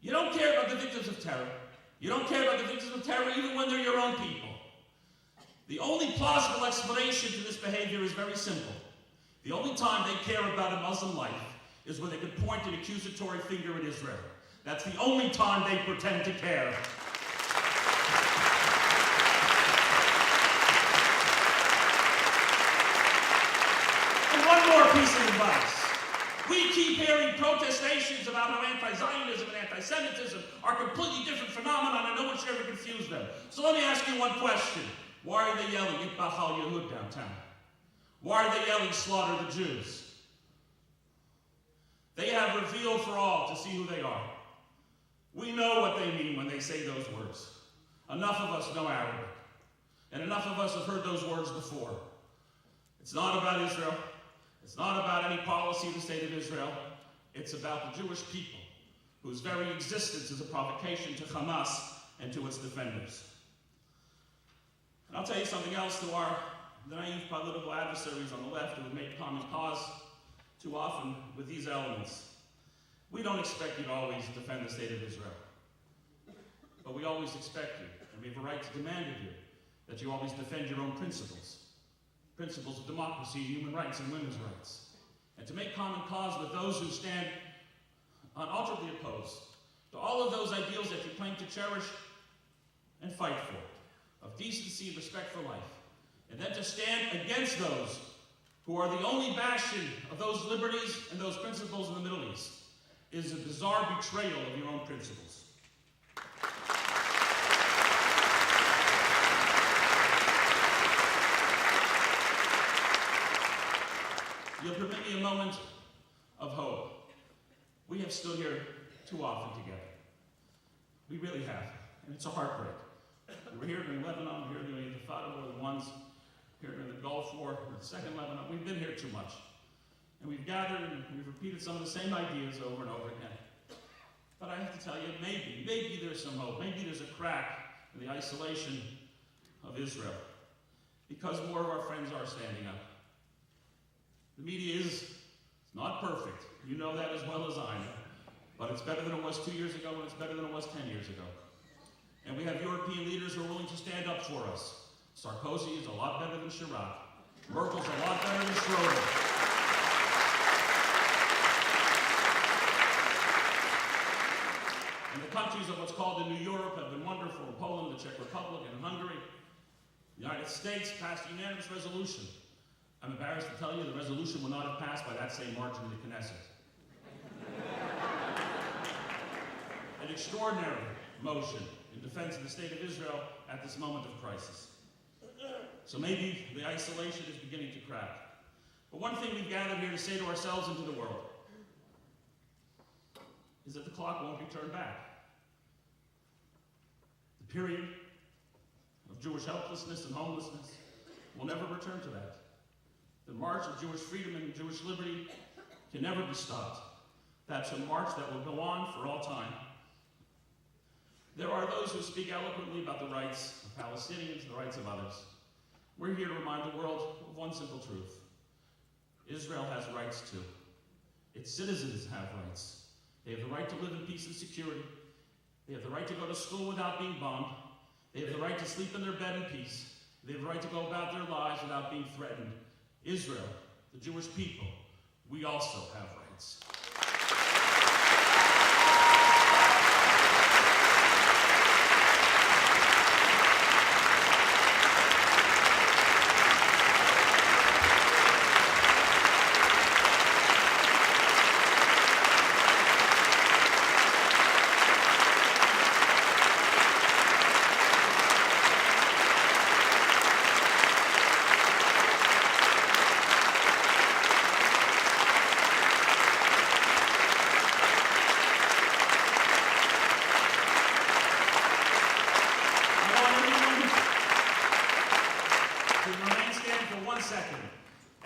You don't care about the victims of terror. You don't care about the victims of terror even when they're your own people. The only plausible explanation to this behavior is very simple. The only time they care about a Muslim life is when they can point an accusatory finger at Israel. That's the only time they pretend to care. And one more piece of advice. We keep hearing protestations about how anti-Zionism and anti-Semitism are completely different phenomena, and no one should ever confuse them. So let me ask you one question. Why are they yelling Itbach al Yehud downtown? Why are they yelling slaughter the Jews? They have revealed for all to see who they are. We know what they mean when they say those words. Enough of us know Arabic, and enough of us have heard those words before. It's not about Israel. It's not about any policy of the state of Israel. It's about the Jewish people, whose very existence is a provocation to Hamas and to its defenders. And I'll tell you something else to our naive political adversaries on the left who have made common cause too often with these elements. We don't expect you to always defend the state of Israel. But we always expect you, and we have a right to demand of you, that you always defend your own principles. Principles of democracy, human rights, and women's rights. And to make common cause with those who stand unalterably opposed to all of those ideals that you claim to cherish and fight for, of decency and respect for life. And then to stand against those who are the only bastion of those liberties and those principles in the Middle East is a bizarre betrayal of your own principles. You'll permit me a moment of hope. We have stood here too often together. We really have, and it's a heartbreak. We were here during Lebanon, we were here during the Intifada War, the ones here during the Gulf War, the second Lebanon. We've been here too much. And we've gathered and we've repeated some of the same ideas over and over again. But I have to tell you, maybe there's some hope. Maybe there's a crack in the isolation of Israel, because more of our friends are standing up. The media is not perfect. You know that as well as I know. But it's better than it was 2 years ago, and it's better than it was 10 years ago. And we have European leaders who are willing to stand up for us. Sarkozy is a lot better than Chirac. Merkel's a lot better than Schroeder. And the countries of what's called the New Europe have been wonderful. Poland, the Czech Republic, and Hungary. The United States passed a unanimous resolution. I'm embarrassed to tell you the resolution will not have passed by that same margin in the Knesset. An extraordinary motion in defense of the state of Israel at this moment of crisis. So maybe the isolation is beginning to crack. But one thing we've gathered here to say to ourselves and to the world is that the clock won't be turned back. The period of Jewish helplessness and homelessness will never return to that. The march of Jewish freedom and Jewish liberty can never be stopped. That's a march that will go on for all time. There are those who speak eloquently about the rights of Palestinians, the rights of others. We're here to remind the world of one simple truth. Israel has rights too. Its citizens have rights. They have the right to live in peace and security. They have the right to go to school without being bombed. They have the right to sleep in their bed in peace. They have the right to go about their lives without being threatened. Israel, the Jewish people, we also have rights.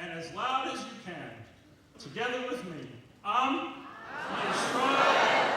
And as loud as you can, together with me, I am strong.